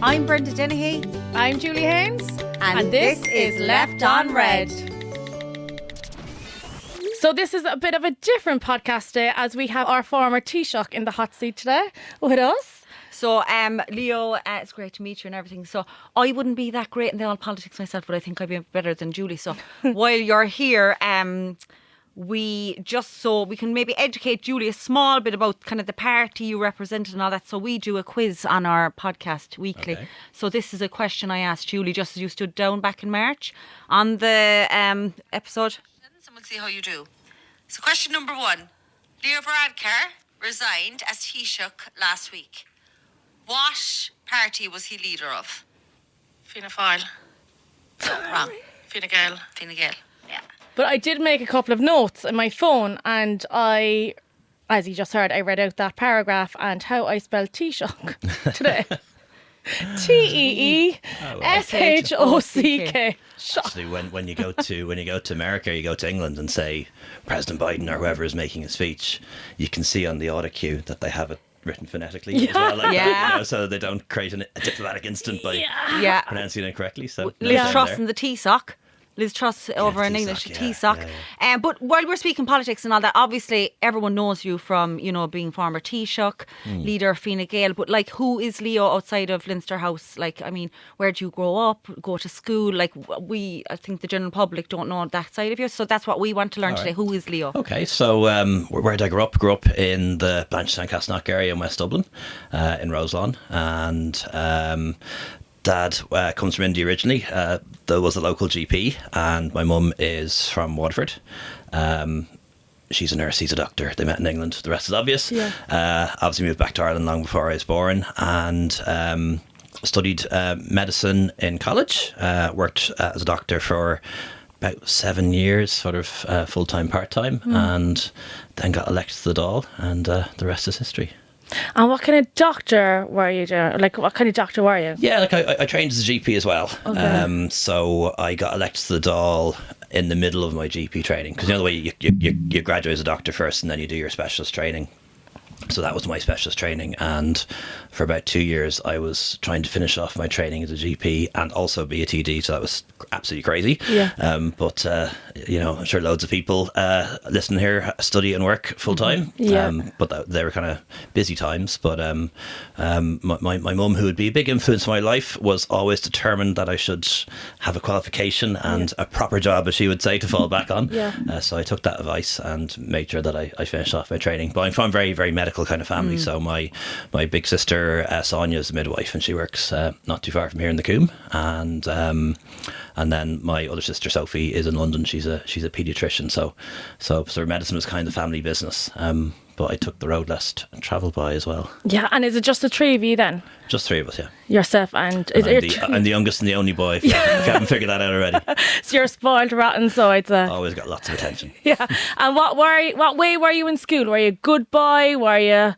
I'm Brenda Dennehy. I'm Julie Haynes. And this is Left on Red. So this is a bit of a different podcast today, as we have our former Taoiseach in the hot seat today with us. So, Leo, it's great to meet you and everything. So, I wouldn't be that great in the old politics myself, but I think I'd be better than Julie. So, while you're here, we can maybe educate Julie a small bit about kind of the party you represented and all that. So, we do a quiz on our podcast weekly. Okay. So, this is a question I asked Julie just as you stood down back in March on the episode. And we'll see how you do. So, question number 1. Leo Varadkar resigned as Taoiseach last week. What party was he leader of? Fianna Fáil. Wrong. Fine Gael. Fine Gael, yeah. But I did make a couple of notes in my phone, and I, as you just heard, I read out that paragraph and how I spelled Taoiseach today. Teeshock. Actually, when you go to America, you go to England and say President Biden or whoever is making a speech, you can see on the auto cue that they have it written phonetically as well, that, so they don't create a diplomatic incident by pronouncing it incorrectly. So Liz Truss and the Taoiseach. Liz Truss over in English, Taoiseach. But while we're speaking politics and all that, obviously everyone knows you from, being former Taoiseach, leader of Fine Gael. But who is Leo outside of Leinster House? Where did you grow up, go to school? I think the general public don't know that side of you. So that's what we want to learn today. Who is Leo? Okay, so where did I grow up? Grew up in the Blanchstown-Castleknock area in West Dublin, in Roselawn. And Dad comes from India originally. There was a local GP, and my mum is from Waterford. She's a nurse, he's a doctor. They met in England. The rest is obvious. Yeah. Obviously moved back to Ireland long before I was born, and studied medicine in college. Worked as a doctor for about 7 years, sort of full-time, part-time, and then got elected to the Dáil, and the rest is history. And what kind of doctor were you doing? What kind of doctor were you? Yeah, I trained as a GP as well. Okay. So I got elected to the Dáil in the middle of my GP training. Because the way you graduate as a doctor first and then you do your specialist training. So that was my specialist training, and for about 2 years I was trying to finish off my training as a GP and also be a TD, so that was absolutely crazy. Yeah. But I'm sure loads of people listen here study and work full time. But they were kind of busy times. But my mum, who would be a big influence in my life, was always determined that I should have a qualification and a proper job, as she would say, to fall back on. So I took that advice and made sure that I finished off my training. But I'm from very, very medical kind of family. So my big sister Sonia is a midwife, and she works not too far from here in the Coombe, and then my other sister Sophie is in London. She's a paediatrician. So medicine was kind of family business. But I took the road less travelled by as well. Yeah, and is it just the three of you then? Just three of us, yeah. Yourself and... I'm the youngest and the only boy, if you haven't figured that out already. So you're spoiled rotten, so it's always got lots of attention. Yeah. And what way were you in school? Were you a good boy? Were you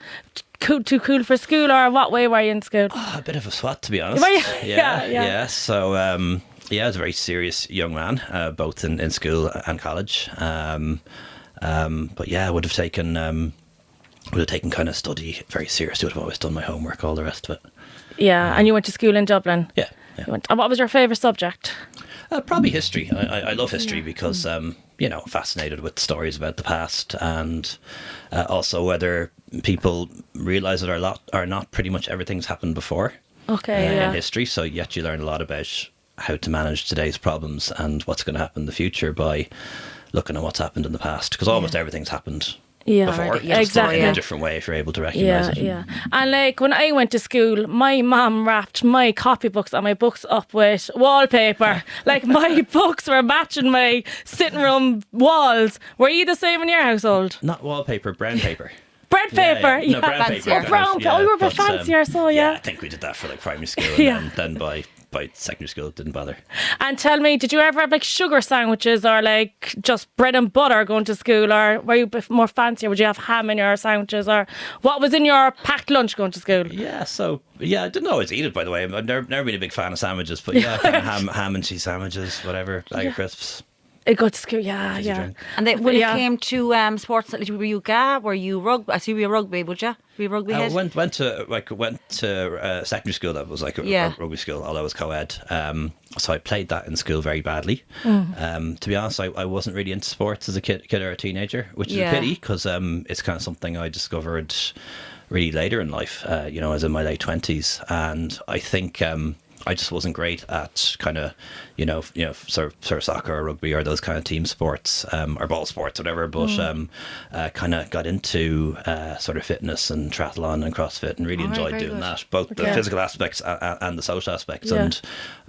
too cool for school? Or what way were you in school? A bit of a swat, to be honest. Were you? Yeah. So... I was a very serious young man, both in school and college. But yeah, I would have taken kind of study very seriously. Would have always done my homework, all the rest of it. Yeah, and you went to school in Dublin. Yeah. And what was your favourite subject? Probably history. I love history because fascinated with stories about the past, and also whether people realise it or not. Pretty much everything's happened before. In history, so yet you learn a lot about how to manage today's problems and what's going to happen in the future by looking at what's happened in the past, because almost everything's happened before, exactly, in a different way if you're able to recognise it. And when I went to school, my mum wrapped my copybooks and my books up with wallpaper. My books were matching my sitting room walls. Were you the same in your household? Not wallpaper, brown paper. Bread paper, No, brown paper. Brown paper. We were a bit fancier, so yeah. I think we did that for primary school, and then by secondary school it didn't bother. And tell me, did you ever have sugar sandwiches or just bread and butter going to school, or were you a bit more fancy, or would you have ham in your sandwiches, or what was in your packed lunch going to school? I didn't always eat it, by the way. I've never been a big fan of sandwiches, but kind of ham and cheese sandwiches, whatever, bag of crisps. It got to school, yeah, Easy yeah. drink. And then when Yeah. it came to sports, were you GA? Were you rugby? I see you were rugby, would you? Were you rugby head? Went to secondary school that was like a rugby school, although it was co-ed. So I played that in school very badly. To be honest, I wasn't really into sports as a kid or a teenager, which is a pity because it's kind of something I discovered really later in life. I was in my late 20s, and I think I just wasn't great at kind of, sort of soccer or rugby or those kind of team sports or ball sports, whatever. But kind of got into sort of fitness and triathlon and CrossFit and really enjoyed doing that, both the physical aspects and the social aspects. Yeah. And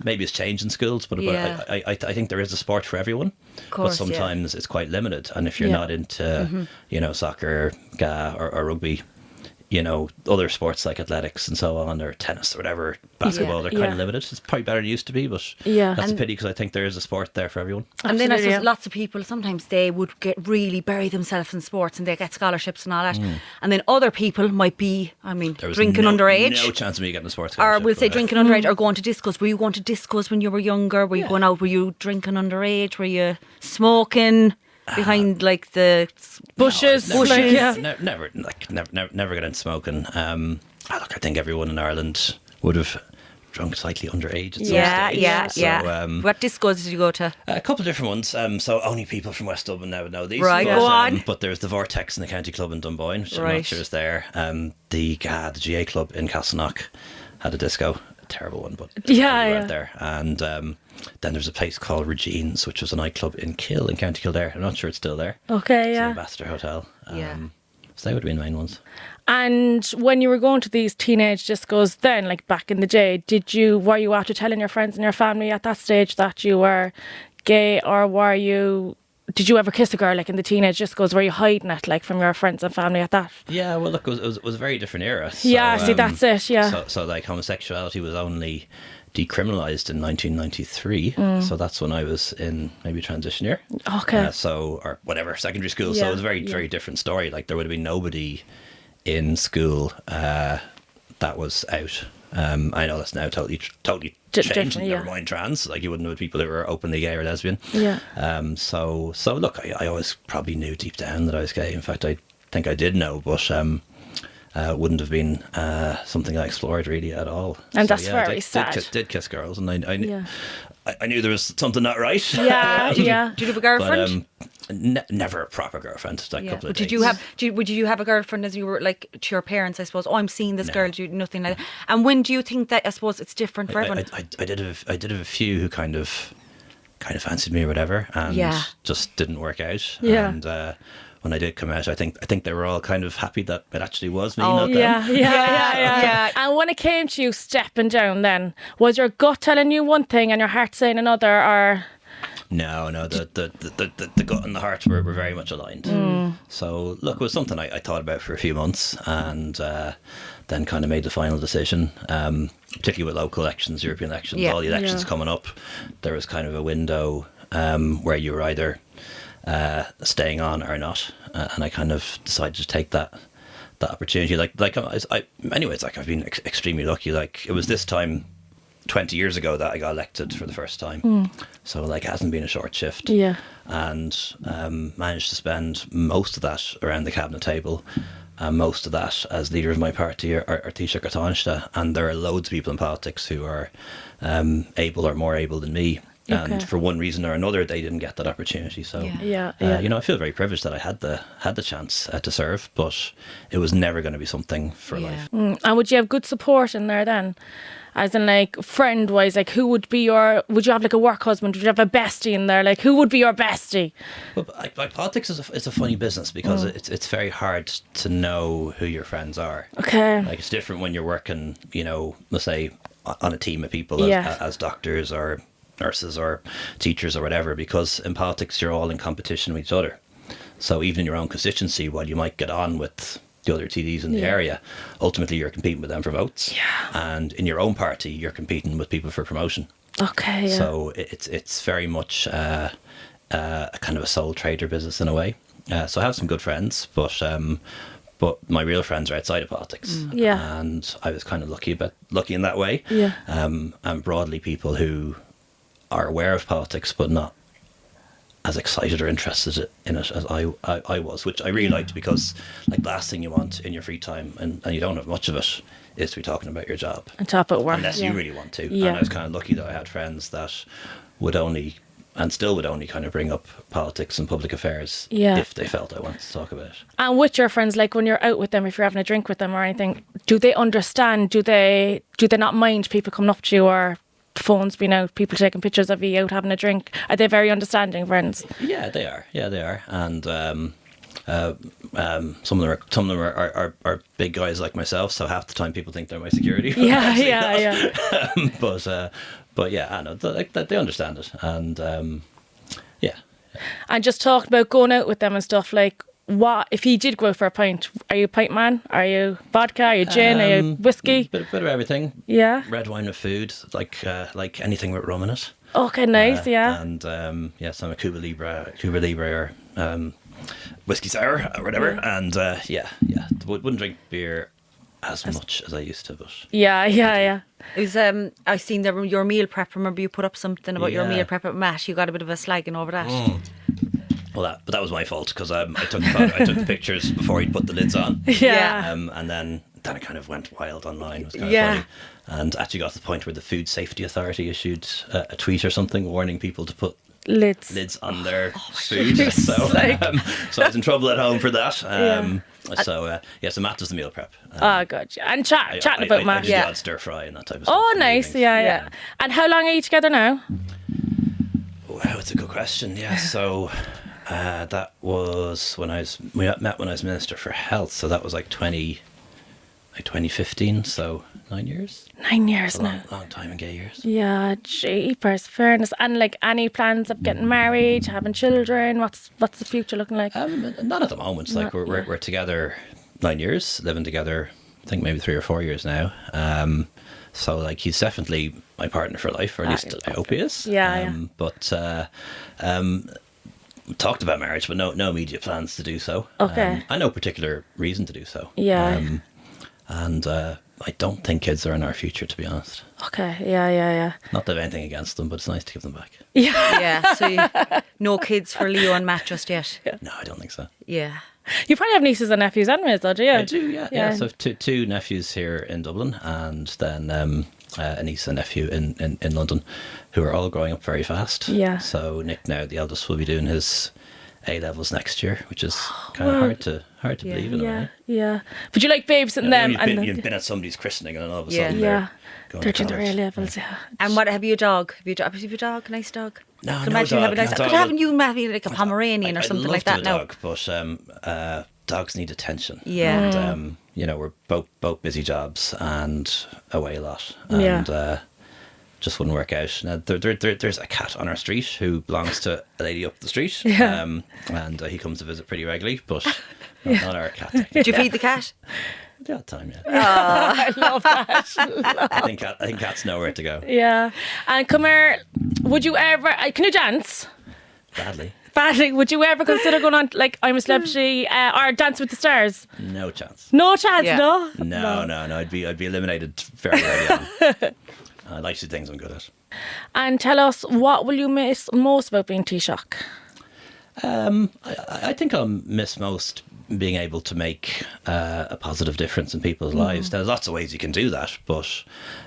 maybe it's changed in schools, but I think there is a sport for everyone. Course, but sometimes it's quite limited, and if you're not into, soccer, GA or rugby, other sports like athletics and so on, or tennis or whatever, basketball, they're kind of limited. It's probably better than it used to be, but that's a pity because I think there is a sport there for everyone. And then I Absolutely, suppose lots of people, sometimes they would bury themselves in sports and they get scholarships and all that. And then other people might be, There was drinking underage. No chance of me getting a sports Or scholarship. we'll say drinking underage or going to discos. Were you going to discos when you were younger? Were you going out? Were you drinking underage? Were you smoking behind like the bushes? Never got into smoking. Look, I think everyone in Ireland would have drunk slightly underage at some stage. So, What discos did you go to? a couple of different ones. So only people from West Dublin now would know these. Right, but, go on. But there's the Vortex in the County Club in Dunboyne, which I'm Right. not sure is there. The GA Club in Castleknock had a disco. A terrible one, but went there. And then there's a place called Regine's, which was a nightclub in Kill in County Kildare. I'm not sure it's still there. Okay, It's the yeah. Ambassador Hotel. Yeah. So they would have been the main ones. And when you were going to these teenage discos then, like back in the day, were you after telling your friends and your family at that stage that you were gay, or did you ever kiss a girl like in the teenage discos? Were you hiding it like from your friends and family at that? Yeah, well, look, it was a very different era. So, That's it, yeah. So like homosexuality was only decriminalised in 1993. So that's when I was in maybe transition year. Okay. Or whatever, secondary school. So Yeah, it was a very, very different story. Like there would have been nobody in school that was out. I know that's now totally changed. Never mind trans. Like you wouldn't have people who were openly gay or lesbian. Yeah. So look, I always probably knew deep down that I was gay. In fact, I think I did know, but wouldn't have been something I explored really at all. And So, that's very sad. Did kiss girls, and I knew there was something not right. Yeah, yeah. Did you have a girlfriend? But never a proper girlfriend. Like a couple of But did dates. would you have a girlfriend as you were like to your parents? I suppose. Oh, I'm seeing this girl. Do nothing like that. And when do you think that? I suppose it's different for everyone. I did have a few who kind of fancied me or whatever, and just didn't work out. Yeah. And when I did come out, I think they were all kind of happy that it actually was me, Oh, not them. Yeah. And when it came to you stepping down then, was your gut telling you one thing and your heart saying another, or? No, the gut and the heart were very much aligned. So look, it was something I thought about for a few months, and then kind of made the final decision, particularly with local elections, European elections, all the elections coming up. There was kind of a window where you were either staying on or not, and I kind of decided to take that opportunity. Anyways, I've been extremely lucky. Like it was this time 20 years ago that I got elected for the first time. So like it hasn't been a short shift. Yeah. And managed to spend most of that around the cabinet table, and most of that as leader of my party or Taoiseach Taoiseach. And there are loads of people in politics who are able or more able than me. And for one reason or another, they didn't get that opportunity. So, I feel very privileged that I had the chance to serve, but it was never going to be something for life. And would you have good support in there then? As in, like, friend-wise, like, would you have, like, a work husband? Would you have a bestie in there? Like, who would be your bestie? Well, politics is a funny business because it's very hard to know who your friends are. Okay. Like, it's different when you're working, let's say, on a team of people as doctors or nurses or teachers or whatever, because in politics, you're all in competition with each other. So even in your own constituency, while you might get on with the other TDs in the area, ultimately you're competing with them for votes. Yeah. And in your own party, you're competing with people for promotion. Okay. Yeah. So it's very much a kind of a sole trader business in a way. So I have some good friends, but my real friends are outside of politics. Yeah. And I was kind of lucky in that way. Yeah. And broadly people who are aware of politics but not as excited or interested in it as I was, which I really liked, because like the last thing you want in your free time, and you don't have much of it, is to be talking about your job. On top of work. Unless you really want to. Yeah. And I was kind of lucky that I had friends that would only, and still would only, kind of bring up politics and public affairs if they felt I wanted to talk about it. And with your friends, like when you're out with them, if you're having a drink with them or anything, do they understand? Do they not mind people coming up to you, or phones being out, people taking pictures of you out having a drink? Are they very understanding friends? Yeah, they are. And some of them are big guys like myself, so half the time people think they're my security. Yeah. But yeah, I know they understand it, and yeah. And just talking about going out with them and stuff, like, what if he did go out for a pint? Are you a pint man? Are you vodka? Are you gin? Are you whiskey? Bit of everything. Yeah. Red wine with food, like anything with rum in it. Okay, nice. Yeah. And so I'm a Cuba Libre or whiskey sour or whatever. And wouldn't drink beer as much as I used to, but Yeah. It was I seen your meal prep. Remember you put up something about your meal prep at Matt. You got a bit of a slagging over that. Well, that was my fault, because I took the pictures before he'd put the lids on. Yeah. And then it kind of went wild online. It was kind of funny. And actually got to the point where the Food Safety Authority issued a tweet or something warning people to put lids on their food. So I was in trouble at home for that. So Matt does the meal prep. Good. And chatting about Matt. I do the odd stir fry and that type of stuff. Oh, nice. Yeah. And how long are you together now? Wow, it's a good question. Yeah, so that was we met when I was Minister for Health, so that was like 2015, so 9 years. 9 years now. Long time in gay years. Yeah, jeepers, fairness. And like, any plans of getting married, having children? What's the future looking like? Not at the moment. Like we're together 9 years, living together, I think maybe 3 or 4 years now. So like, he's definitely my partner for life, or at least I hope he is. But talked about marriage, but no immediate plans to do so. Okay. I no particular reason to do so. Yeah. And I don't think kids are in our future, to be honest. Okay. Yeah. Not that I have anything against them, but it's nice to give them back. Yeah. So no kids for Leo and Matt just yet. No, I don't think so. Yeah. You probably have nieces and nephews anyways, though, do you? I do, yeah. So I have two nephews here in Dublin, and then a niece and nephew in London, who are all growing up very fast. Yeah. So Nick, now the eldest, will be doing his A-levels next year, which is kind of hard to believe in a way. Yeah. But you like babysitting them? You've been at somebody's christening, and then all of a sudden they're doing their A-levels, yeah. And what have you a dog? Have you a dog? Nice dog? No, Could no imagine you have a dog. nice No dog. dog. Could have you maybe like a Pomeranian or something like that I'd now? love to have a dog, but dogs need attention. Yeah. And we're both busy jobs and away a lot, and just wouldn't work out. Now, there's a cat on our street who belongs to a lady up the street, and he comes to visit pretty regularly, but not our cat. Did you feed the cat? The odd time, yeah. I love that. I think cats know where to go. Yeah. And come here, would you ever, can you dance? Badly. Would you ever consider going on, like, I'm a Celebrity or Dance with the Stars? No chance. No chance, Yeah. no? No. I'd be eliminated very early on. I like to do things I'm good at. And tell us, what will you miss most about being Taoiseach? I think I'll miss most being able to make a positive difference in people's lives. There's lots of ways you can do that, but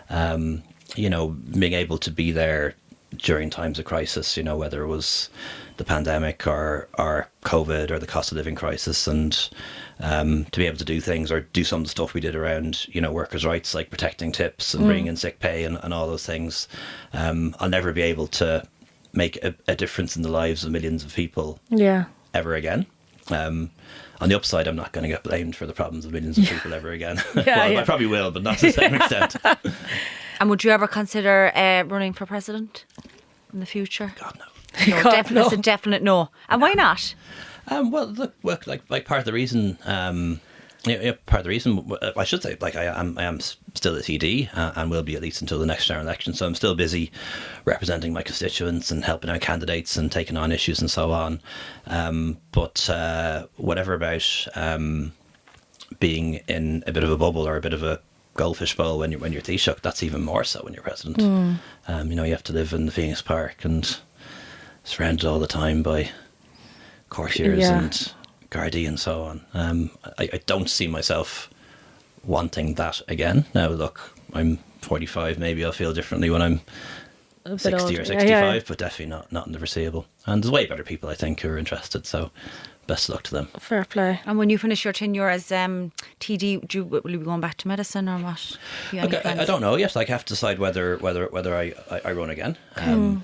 being able to be there during times of crisis, whether it was the pandemic or COVID or the cost of living crisis, and to be able to do things or do some of the stuff we did around, workers' rights, like protecting tips and bringing in sick pay and all those things. I'll never be able to make a difference in the lives of millions of people ever again. On the upside, I'm not going to get blamed for the problems of millions of people ever again. I probably will, but not to the same extent. And would you ever consider running for president in the future? God, no. No, it's a definite no. And why not? Well, look, like part of the reason, part of the reason, I should say, like I am still a TD and will be at least until the next general election. So I'm still busy representing my constituents and helping out candidates and taking on issues and so on. But whatever about being in a bit of a bubble or a bit of a goldfish bowl when you're Taoiseach, that's even more so when you're president. You have to live in the Phoenix Park and surrounded all the time by courtiers Yeah. and Gardaí and so on. I don't see myself wanting that again. Now, look, I'm 45. Maybe I'll feel differently when I'm A bit 60 older. or Yeah, 65, yeah. but definitely not in the foreseeable. And there's way better people, I think, who are interested. So best of luck to them. Fair play. And when you finish your tenure as TD, will you be going back to medicine or what? Do you have any Okay, I plans? don't know yet. Like, I have to decide whether I run again.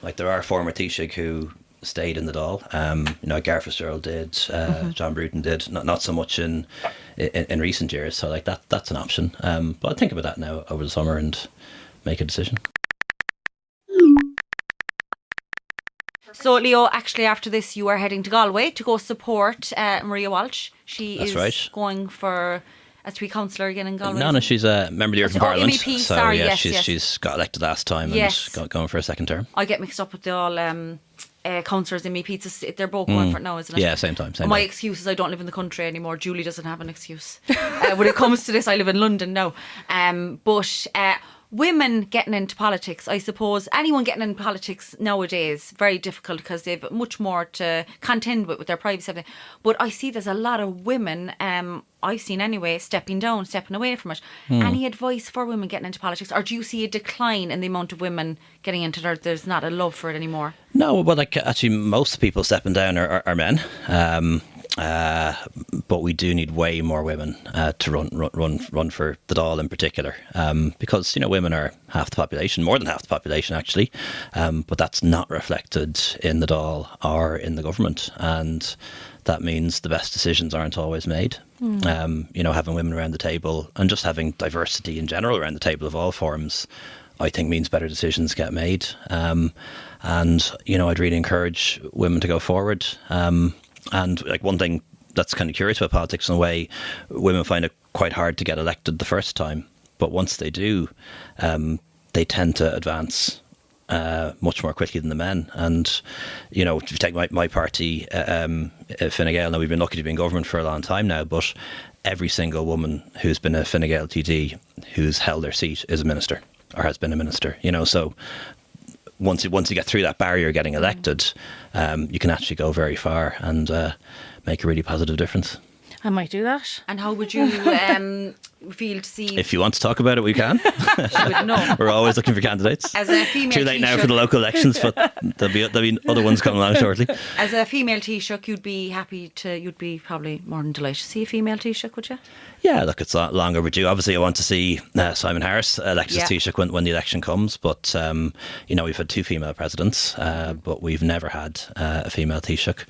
Like, there are former Taoiseach who stayed in the Dáil. Gareth Fitzgerald did, John Bruton did. Not so much in recent years. So like that's an option. But I'll think about that now over the summer and make a decision. So, Leo, actually, after this, you are heading to Galway to go support Maria Walsh. She That's is right. going for as to be councillor again in Galway. No, she's a member of the European Parliament. MEP, so sorry, yeah, yes. she's got elected last time Yes. and going for a second term. I get mixed up with the all councillors, MEPs. They're both going for it now, isn't it? Yeah, same time. My excuse is I don't live in the country anymore. Julie doesn't have an excuse. When it comes to this, I live in London now. But women getting into politics, I suppose, anyone getting into politics nowadays, very difficult because they've much more to contend with their privacy. Everything. But I see there's a lot of women, I've seen anyway, stepping away from it. Any advice for women getting into politics? Or do you see a decline in the amount of women getting into it? There's not a love for it anymore? No, well, like actually, most people stepping down are men. But we do need way more women to run for the Dáil in particular, because women are half the population, more than half the population actually, but that's not reflected in the Dáil or in the government, and that means the best decisions aren't always made. Having women around the table and just having diversity in general around the table of all forms, I think means better decisions get made. And I'd really encourage women to go forward. And like one thing that's kind of curious about politics in a way, women find it quite hard to get elected the first time, but once they do, they tend to advance much more quickly than the men. And if you take my party, Fine Gael, now we've been lucky to be in government for a long time now, but every single woman who's been a Fine Gael TD who's held their seat is a minister or has been a minister. So once you get through that barrier getting elected, you can actually go very far and make a really positive difference. I might do that. And how would you feel to see... If you want to talk about it, we can. She would know. We're always looking for candidates. As a female Too late now Taoiseach- for the local elections, but there'll be other ones coming along shortly. As a female Taoiseach, you'd be probably more than delighted to see a female Taoiseach, would you? Yeah, look, it's long overdue. Obviously, I want to see Simon Harris elected as Yeah. Taoiseach when the election comes. But, we've had two female presidents, but we've never had a female Taoiseach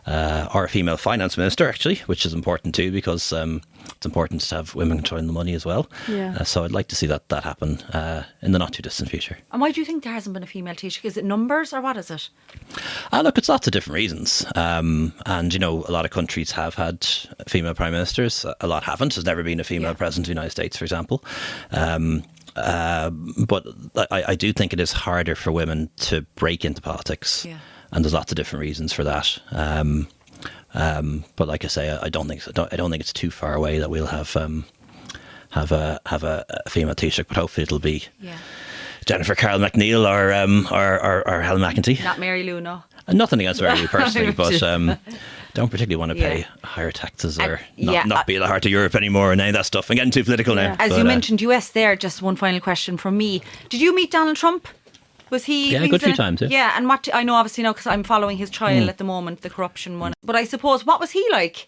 or a female finance minister, actually, which is important too, because it's important to have women controlling the money as well. Yeah. So I'd like to see that happen in the not too distant future. And why do you think there hasn't been a female Taoiseach? Is it numbers or what is it? Look, it's lots of different reasons. And, a lot of countries have had female prime ministers. A lot haven't. There's never been a female president of the United States, for example. But I do think it is harder for women to break into politics. Yeah. And there's lots of different reasons for that. But like I say, I don't think it's too far away that we'll have a female Taoiseach. But hopefully it'll be Jennifer Carroll McNeil or Helen McEntee. Not Mary Lou, no. And nothing against Mary Lou personally, but don't particularly want to pay higher taxes or not be at the heart of Europe anymore and any of that stuff. I'm getting too political now. As you mentioned US there, just one final question from me. Did you meet Donald Trump? Was he? Yeah, a good few times, yeah. Yeah, and what I know obviously now because I'm following his trial at the moment, the corruption one. But I suppose, what was he like?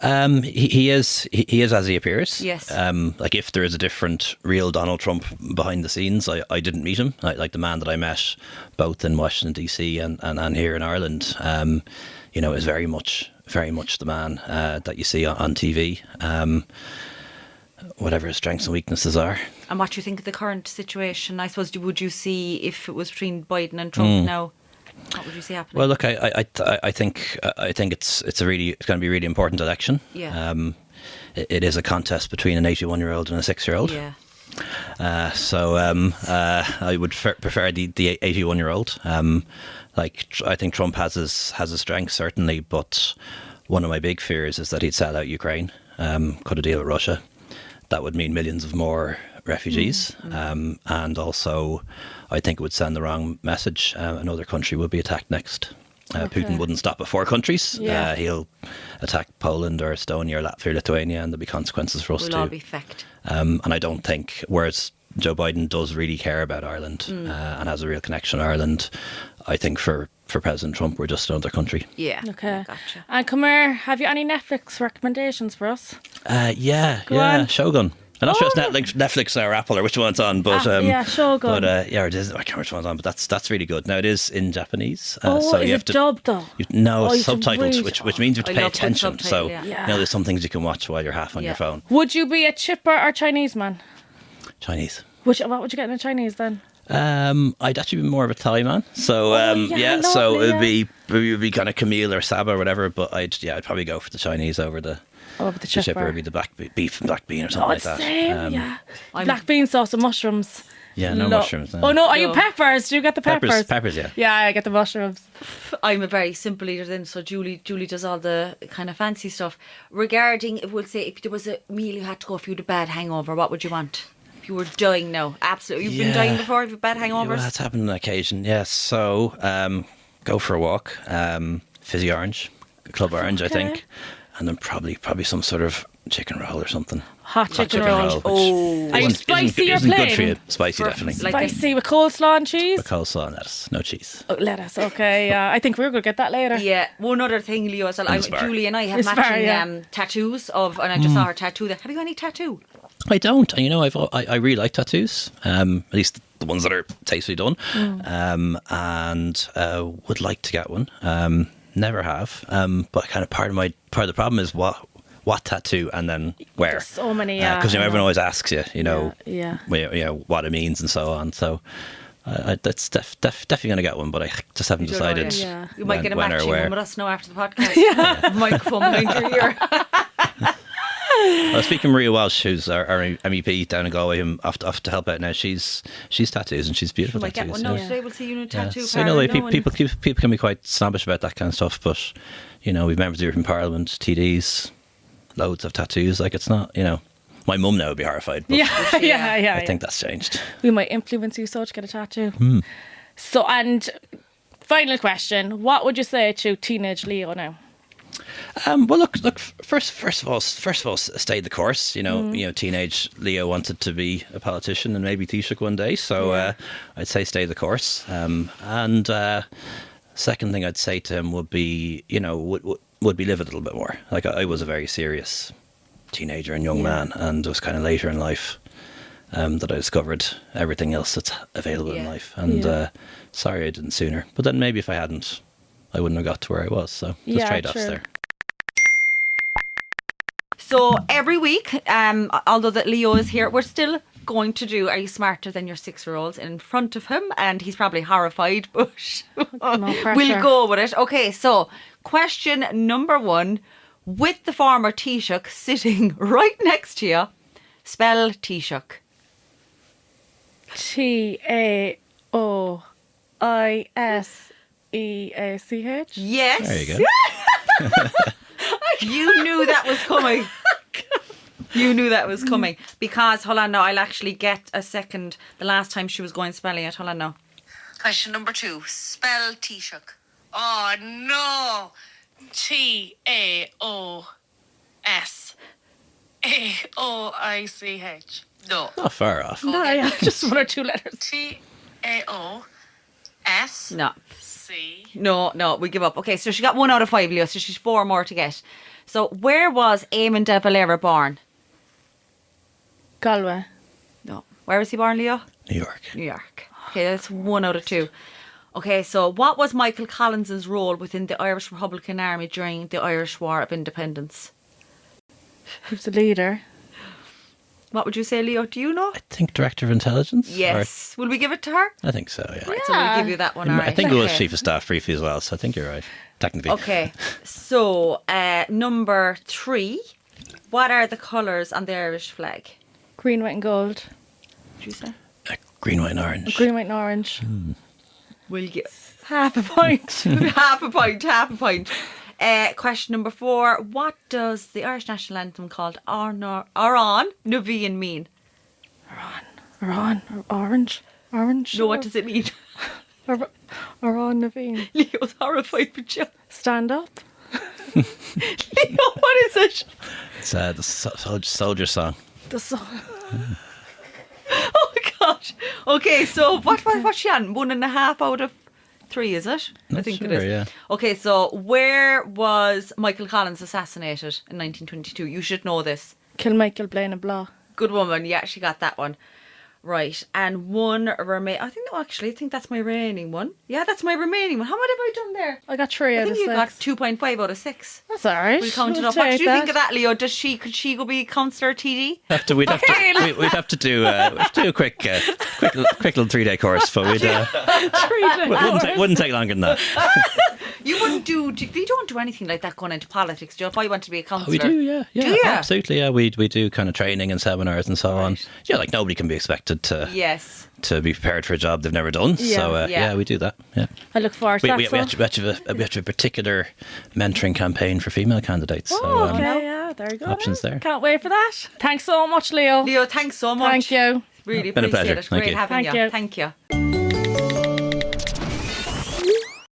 He is as he appears. Yes. Like if there is a different real Donald Trump behind the scenes, I didn't meet him. Like the man that I met both in Washington DC and here in Ireland, is very much the man that you see on TV. Whatever his strengths and weaknesses are. And what do you think of the current situation? I suppose, would you see if it was between Biden and Trump now? What would you see happening? Well, look, I think it's going to be a really important election. Yeah. It is a contest between an 81-year-old and a 6-year-old. Yeah. So I would prefer the 81-year-old. I think Trump has his strengths certainly, but one of my big fears is that he'd sell out Ukraine, cut a deal with Russia. That would mean millions of more refugees, and also I think it would send the wrong message. Another country would be attacked next. Putin wouldn't stop at 4 countries. Yeah. He'll attack Poland or Estonia or Latvia or Lithuania, and there'll be consequences for us We'll too. all be fecked. And I don't think, whereas Joe Biden does really care about Ireland and has a real connection to Ireland, I think for President Trump, we're just another country. Yeah. Okay. Gotcha. And come here, have you any Netflix recommendations for us? Yeah, on. Shogun. I'm not sure it's Netflix or Apple or which one it's on, but Shogun. But yeah, it is. I can't remember which one's on, but that's really good. Now it is in Japanese, is so you have it to. dubbed though? No, Oh, you it's have to subtitled, read. which means you have to I pay love good attention. subtitle, So yeah. Yeah. there's some things you can watch while you're half on Yeah. your phone. Would you be a chipper or Chinese man? Chinese. What would you get in a Chinese then? I'd actually be more of a Thai man. So yeah, so lovely, it'd be kind of Camille or Saba or whatever. But I'd probably go for the Chinese over the Over the chipper. chipper. Would be the black beef and black bean or something Oh, like it's that. same, yeah. Black bean sauce and mushrooms. Yeah, no mushrooms. No. Oh no, are you No. peppers? Do you get the peppers? Peppers, yeah. Yeah, I get the mushrooms. I'm a very simple eater then, so Julie does all the kind of fancy stuff. Regarding, we'll say, if there was a meal you had to go if you had a bad hangover, what would you want? If you were dying now, absolutely. You've been dying before, have you bad hangovers? Well, that's happened on occasion, yes. So, go for a walk, fizzy orange, Club Orange, I think, and then probably some sort of chicken roll or something. Hot chicken roll. Oh. Are you spicy or isn't good plain? for you. Spicy, definitely. like- Spicy with coleslaw and cheese? With coleslaw and lettuce, no cheese. Oh, lettuce, okay. Yeah, I think we're going to get that later. Yeah, one other thing, Leo, as well. Inspire. Julie and I have Inspire, matching yeah. tattoos of, and I just saw her tattoo there. Have you any tattoo? I don't. And, I really like tattoos, at least the ones that are tastefully done, and would like to get one. Never have. But kind of part of the problem is what tattoo and then where. There's so many, yeah. Because everyone always asks you, Yeah. what it means and so on. So that's definitely going to get one, but I just haven't You don't know decided yet. Yeah. You might get a when or matching where. one with us now after the podcast. Yeah. Microphone behind your ear. I was speaking to Maria Walsh, who's our MEP down in Galway, who off to help out now. She's tattoos and she's beautiful Might get tattoos. one now yeah. today. We'll see you in a Yeah. tattoo So parlour. people can be quite snobbish about that kind of stuff, but we've members of the European Parliament, TDs, loads of tattoos. Like, it's not, my mum now would be horrified. But Yeah. I think that's changed. We might influence you so to get a tattoo. So, and final question, what would you say to teenage Leo now? Well, look. First of all, stay the course. Teenage Leo wanted to be a politician and maybe Taoiseach one day. So I'd say stay the course. And second thing I'd say to him would be, would be live a little bit more. Like, I was a very serious teenager and young man, and it was kind of later in life that I discovered everything else that's available in life. And sorry I didn't sooner. But then maybe if I hadn't, I wouldn't have got to where I was. So there's trade-offs true. there. So every week, although that Leo is here, we're still going to do Are You Smarter Than Your 6-year-olds in front of him, and he's probably horrified, but pressure. we'll go with it. Okay, so question number 1, with the former Taoiseach sitting right next to you, spell Taoiseach. Taoiseach. Yes. There you go. You knew that was coming. You knew that was coming. Because, hold on now, I'll actually get a second. The last time she was going spelling it. Hold on now. Question number 2. Spell Taoiseach. Oh no. Taoiseach. No. Not far off. No, yeah, just 1 or 2 letters. Taoiseach. No. No, we give up. Okay, so she got 1 out of 5, Leo, so she's 4 more to get. So where was Eamon de Valera born? Galway. No. Where was he born, Leo? New York. New York. Okay, that's 1 out of 2. Okay, so what was Michael Collins's role within the Irish Republican Army during the Irish War of Independence? Who's the leader? What would you say, Leo? Do you know? I think Director of Intelligence. Yes. Will we give it to her? I think so, yeah. Right, so we'll give you that one, all right. I think it was Okay. Chief of Staff briefly as well, so I think you're right. Technically. Okay, so number 3. What are the colours on the Irish flag? Green, white and gold. Did you say? Green, white and orange. Green, white and orange. We'll give Half a point. half a point. Question number 4. What does the Irish national anthem called Aran Nubian mean? Orange. No, what does it mean? Aran Naveen. Leo's horrified with you. Stand up. Leo, what is it? It's the soldier song. The song. Oh gosh. Okay, so what's she on? 1.5 out of 3, is it? I think it is. Yeah. Okay, so where was Michael Collins assassinated in 1922? You should know this. Kilmichael Blaine and Blah. Good woman. Yeah, she got that one. Right. And one remain. I think that's my remaining one. Yeah, that's my remaining one. How much have I done there? I got 3 I out of think 6. you got 2.5 out of 6. That's alright. We counted We'll up. What take did you think of that, Leo? Could she go be councillor TD? We'd have to do a quick little 3-day course, but wouldn't take longer than that. You don't do anything like that going into politics, do you? If I want to be a councillor. We do, yeah. Do you? Absolutely, yeah. We do kind of training and seminars and so on. Yeah, like nobody can be expected to be prepared for a job they've never done. Yeah. So yeah, we do that. Yeah. I look forward to that. We actually have a particular mentoring campaign for female candidates. Oh, so, okay, yeah, there you go. options there. Can't wait for that. Thanks so much, Leo. Leo, thanks so much. Thank you. Really Been a appreciate pleasure. it. Thank Great you. having Thank you. Thank you.